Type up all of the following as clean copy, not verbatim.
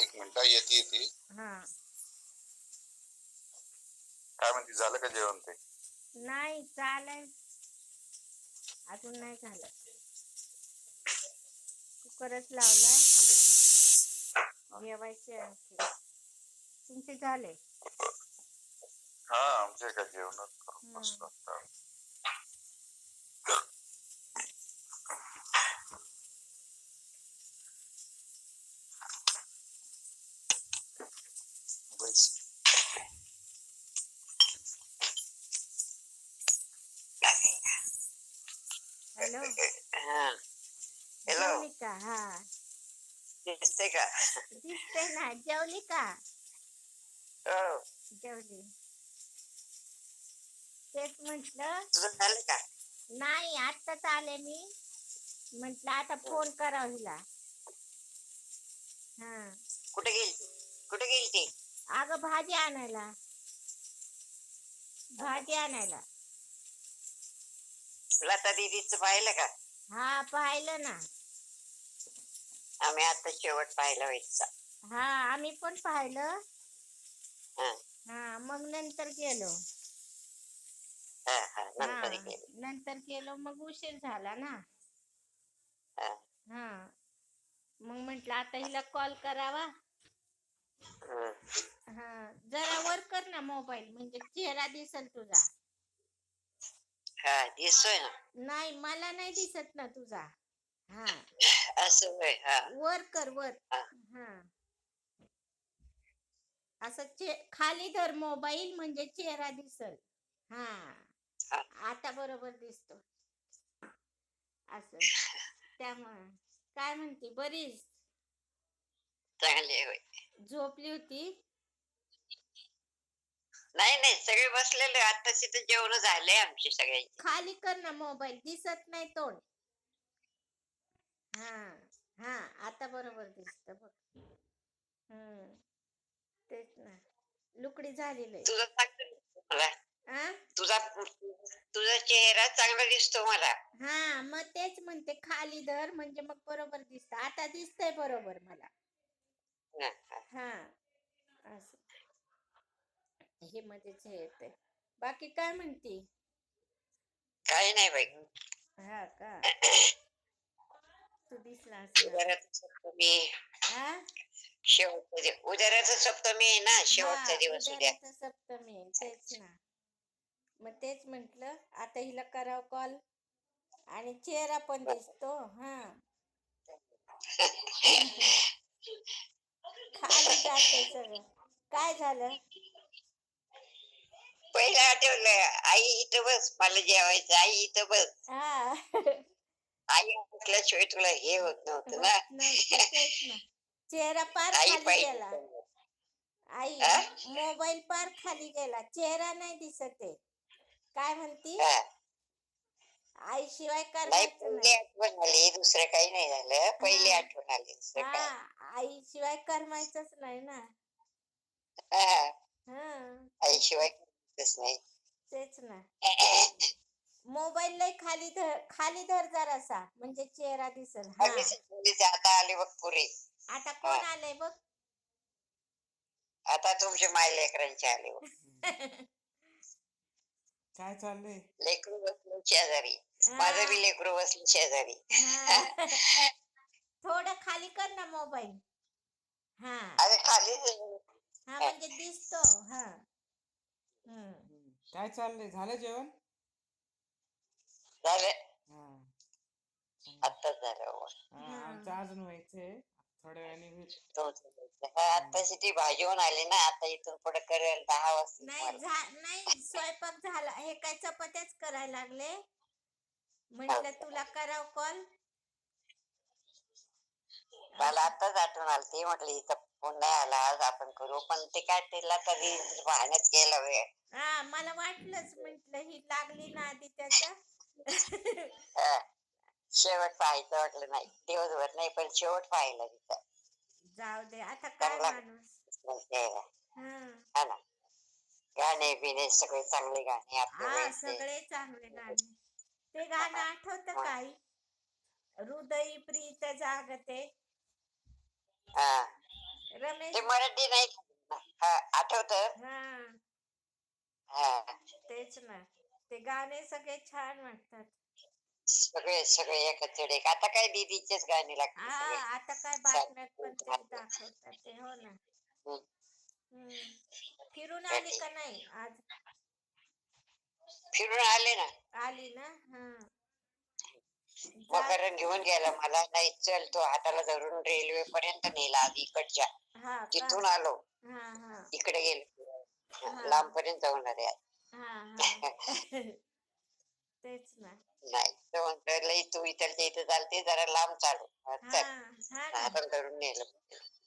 एक मिनिट येते ती. हा काय म्हणते, झालं का जेवण ते? नाही चालय, अजून नाही झालं. कुकरच लावलाय, जेवायचे आणखी. तुमचे झाले? हा, आमचे का जेवण करून बसलो आता. हॅलो, हा. हॅलो, जेवली का? हा दिसते का? दिसते ना. जेवली का? हो. जेवली. तेच म्हटलं. तुझं झालं का? नाही, आत्ताच आले मी. म्हटलं आता फोन करावं हिला. हा, कुठे गेली ती? अगं भाजी आणायला. लता दीदीचं पाहिलं का? हा, पाहिलं ना. आम्ही आता शेवट पाहिला व्हायचा. हा, आम्ही पण पाहिलं. हा, हा, मग नंतर गेलो. नंतर गेली. नंतर गेलो, मग उशीर झाला ना. हा, मग म्हंटल आता हिला कॉल करावा. हा, जरा वर कर ना मोबाईल, म्हणजे चेहरा दिसल तुझा. हा, दिसतोय ना. नाही, मला नाही दिसत ना तुझा. हा, असं होय. हा, वर कर, वर. हा. हा, असं खाली धर मोबाईल, म्हणजे चेहरा दिसल. हा, हा. आता बरोबर दिसतो. असं, त्यामुळे काय म्हणते, बरीस? चांगली होय. झोपली होती? नाही, सगळे बसलेले. आताच इथं जेवण झाले आमची सगळ्यांची. खाली कर ना मोबाईल, दिसत नाही तोंड. हा, आता बरोबर दिसत बघ. तेच ना, लुकडी झालेली. तुझा चांगला मला. आ? तुझा चेहरा चांगला दिसतो मला. हा, मग तेच म्हणते, खाली धर म्हणजे मग बरोबर दिसत. आता दिसतंय बरोबर मला. हा, असं हे मध्येच हे येते. बाकी काय म्हणती? काही नाही बाई. हा का, तू दिसला असं उद्याच सप्तमी. हा, उद्याच सप्तमी आहे ना, शेवटचा दिवस उद्या. सप्तमी आहे, तेच ना. मग तेच म्हंटल, आता हिला करावं कॉल. आणि चेहरा पण दिसतो. हा, खाली जातंय सगळं. काय झालं? पहिलं आठवलं, आई इथं बस, मला जेवायचं, आई इथं बस. हा, आई म्हटल्याशिवाय तुला हे होत नव्हतं ना. होत नव्हतं, तेच ना. चेहरा पार आई खाली गेला. पाहिजे. आई, मोबाईल पार खाली गेला, चेहरा नाही दिसत आहे. काय म्हणती? आई शिवाय नाही, करमायचं पहिली नाही. आठवण आली, दुसरं काही नाही झालं. पहिली आठवण आली, दुसरं काय. आई शिवाय करमायचंच नाही ना. आई शिवाय करमायचंच नाही. तेच ना. मोबाईल लय खाली धर जरासा, म्हणजे चेहरा दिसल. हा, आता आले बघ पुरी. आता कोण आलंय बघ? आता तुमचे माय लेकरांचे आले बघ. काय चाललंय? लेकरू बसले शेजारी. माझं बी लेकरू बसले शेजारी. थोडं खाली कर ना मोबाईल. हा, अरे खाली हा, म्हणजे दिसतो. हा, काय चाललंय? झालं जेवण? झालं, आत्ताच झालं. आमचं अजून व्हायचंय, थोड्या वेळाने होईल. आत्ताशी ती भाजीवरून आली ना, आता इथून पुढे करेल 10 वाजता. नाही, स्वयंपाक झाला. हे काय चपात्याच करायला लागले. म्हटलं तुला कराव कॉल. मला आताच आठवण आली, म्हटलं इथं फोन नाही आला, आज आपण करू. पण ते काय, तिला कधी पाहण्यात गेला वेळ. हा, मला वाटलंच, म्हटलं ही लागली ना आधी त्याच्या. शेवट पाहायचं वाटलं. नाही, दिवसभर नाही, पण शेवट पाहिला तिथं. जाऊ दे, आता काय माणूस. हा ना, गाणे बिणे सगळे चांगले गाणे. हा, सगळे चांगले गाणे. ते गाणं आठवतं का आई? हृदयी प्रीत जागते. मराठी नाही. हा आठवत. हा हा तेच ना, ते गाणे सगळे छान वाटतात. सगळे सगळे एकत्र एक. आता काय दीदीचेच गाणे लागते हा सगळे. आता काय चाल- बातम्यात पण तेच दाखवतात ते. हो ना. हम्म. फिरून आली का नाही आज? फिरून आले ना. आली ना. हा मकरन घेऊन गेला मला. नाही चल, तो हाताला धरून रेल्वे पर्यंत नेला आधी इकडच्या. हा का. तिथून आलो हा हा इकडे गेलो. हा लांब पर्यंत जाऊन आले. हा हा तेच ना. नाही तो म्हणतो लई तू इथलच्या इथं चालते, जरा लांब चालू. हा चल, हा ना. हाताला धरून नेलं.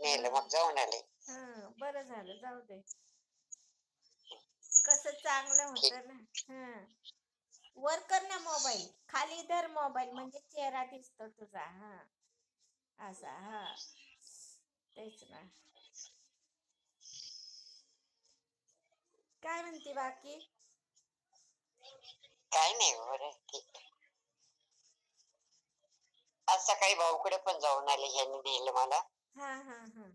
नेलं हा मग जाऊन आले. हा बरं झालं, जाऊ दे. कसं चांगलं ठीक. होतं ना. हा वर कर ना मोबाईल, खाली धर मोबाईल म्हणजे चेहरा दिसतो तुझा. हा असा. हा तेच ना. काय म्हणते बाकी? काय नाही बरं ठीक. आज सकाळी भाऊकडे पण जाऊन आले. ह्यांनी नेलं मला. हा हा हा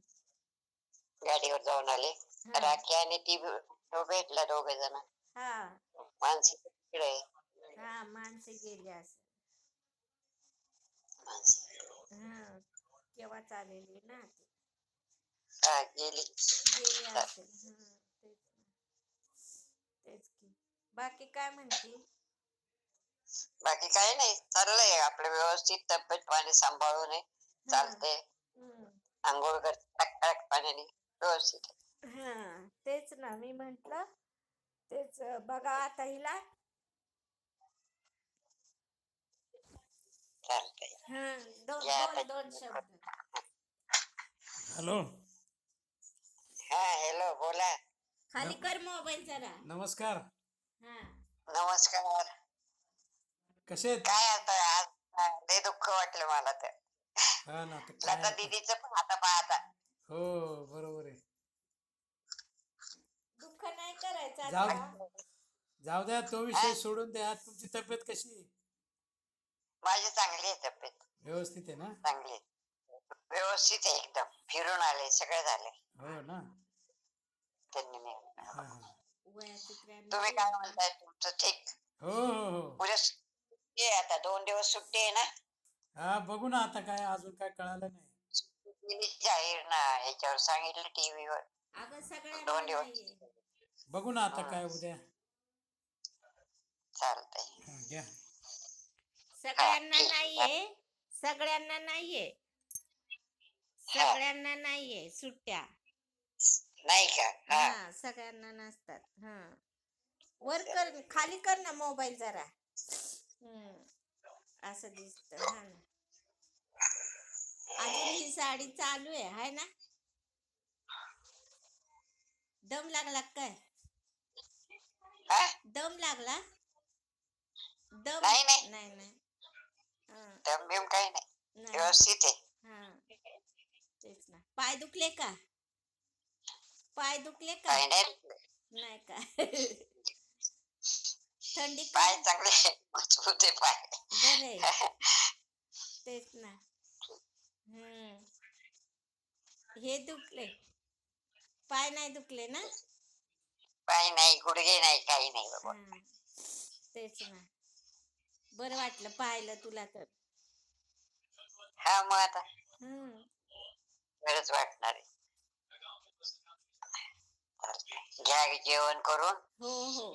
गाडीवर जाऊन आले. हा राखी आणि ती तो भेटला, दोघ जण. हा मानसी तिकडे. हा माणसे गेली असं. मानसी हा केव्हा चालेली ना ती. हा गेली. गेली असेल. हा तेच ना. तेच की. बाकी काय म्हणती? बाकी काही नाही, चाललंय आपलं व्यवस्थित. तब्येत पाणी सांभाळून आहे. हा चालते. आंघोळ करते टक पाण्याने व्यवस्थित. हा तेच ना, मी म्हंटल तेच बघा आता हिला. चालतंय. हा दोन घ्या आता. दोन दोन शब्द. हॅलो. हा हॅलो बोला. खाली कर मोबाईल जरा. नमस्कार. हा नमस्कार. कसे आहेत? काय आता आज लय दुःख वाटलं मला तर. हा ना, आता काय लता आता. दीदीचं पण आता पाहता. हो बरोबर आहे. दुःख नाही करायचं जाऊ आता. जाऊ द्या, तो हा? विषय सोडून द्या. तुमची तब्येत कशी आहे? माझी चांगली आहे तब्येत. व्यवस्थित आहे ना? चांगली आहे. व्यवस्थित आहे एकदम. फिरून आले, सगळे झाले. हो ना. त्यांनी नेलं. हा हा. वयाची 93 तुम्ही काय म्हणताय? तुमचं ठीक? हो हो हो. उद्या सुट्टी आहे, आता 2 दिवस सुट्टी आहे ना. हा बघू ना, आता काय अजून काय कळालं नाही. दिली जाहीर ना, ह्याच्यावर सांगितलं टीव्हीवर. अगं 2 सगळ्यांना दिवस. नाहीये. बघू ना आता काय उद्या. चालतंय. हा घ्या. हा सगळ्यांना ठीक आहे. नाहीये. सगळ्यांना नाहीये. हा सगळ्यांना नाहीये सुट्ट्या. नाही का? हा हा सगळ्यांना नसतात. हा वर कर, खाली कर ना मोबाईल जरा. असं दिसत. हा ना. अजून ही साडी चालू आहे, हाय ना? दम लागला काय? हा? दम लागला? दम नाही नाही, नाही नाही. हा, दम बिम काही नाही, नाही. व्यवस्थित आहे. हा तेच ना. पाय दुखले का? पाय दुखले का? काही नाही. नाही का? थंडी पाय काय? चांगले मजबूत आहे पाय. बरे. तेच ना. हे दुखले, पाय नाही दुखले ना? पाय नाही, गुडघे नाही, काही नाही बाबा. हा तेच ना. बरं वाटलं पाहिलं तुला तर. हा मग आता हम्म बरंच वाटणार आहे. घ्या जेवण करून. हो हो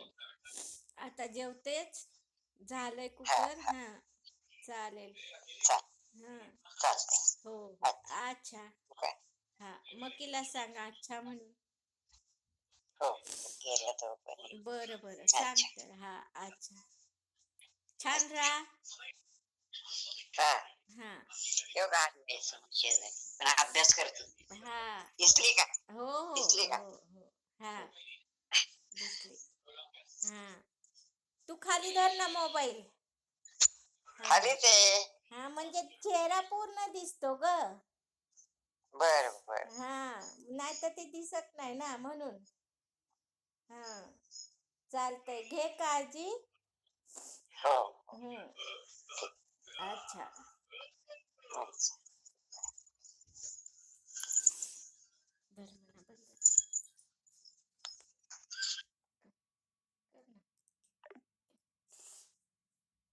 आता जेवतेच. झालंय हा कुकर. हा हा चालेल. चाल हा चालतंय. हो अच्छा. अच्छा. काय? हा मकीला सांग अच्छा म्हणून. हो केलं तो पण. बरं बरं अच्छा. सांगते. हा अच्छा. छान राहा. हा हा योगा पण अभ्यास करते. हा दिसली का? हो हो दिसली का? हो हो हा दिसली. हा तू खाली धर ना मोबाईल. हा खालीच आहे. हा म्हणजे चेहरा पूर्ण दिसतो ग. बर बर. हा नाही तर ते दिसत नाही ना म्हणून. हा चालतंय, घे काळजी. हो हम्म अच्छा. अच्छा.